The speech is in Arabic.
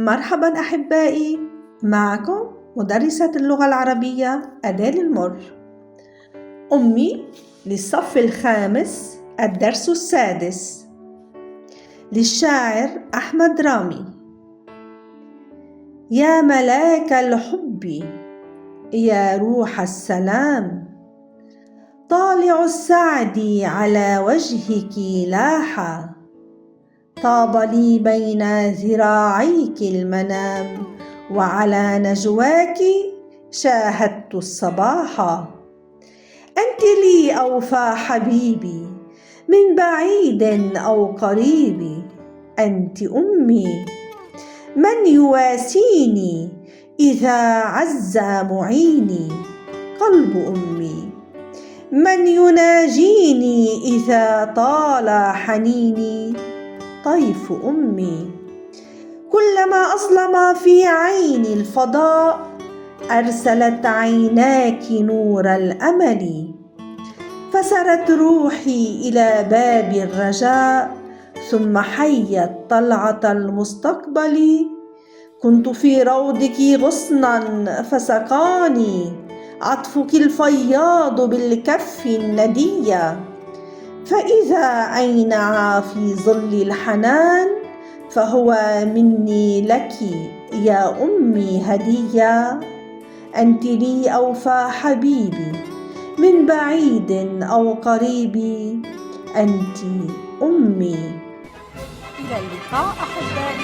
مرحبا أحبائي، معكم مدرسة اللغة العربية أدال المر. أمي للصف الخامس، الدرس السادس، للشاعر أحمد رامي. يا ملاك الحب، يا روح السلام، طالع السعد على وجهك لاح، طاب لي بين ذراعيك المنام، وعلى نجواك شاهدت الصباح. أنت لي أوفى حبيبي، من بعيد أو قريب، أنت أمي، من يواسيني إذا عز معيني، قلب أمي، من يناجيني إذا طال حنيني، طيف أمي. كلما أظلم في عيني الفضاء، أرسلت عيناك نور الأمل، فسرت روحي إلى باب الرجاء، ثم حيت طلعة المستقبل. كنت في روضك غصنا فسقاني عطفك الفياض بالكف الندية، فإذا أينع في ظل الحنان، فهو مني لك يا أمي هدية. أنت لي أوفى حبيبي، من بعيد أو قريب، أنت أمي. إلى اللقاء أحبائي.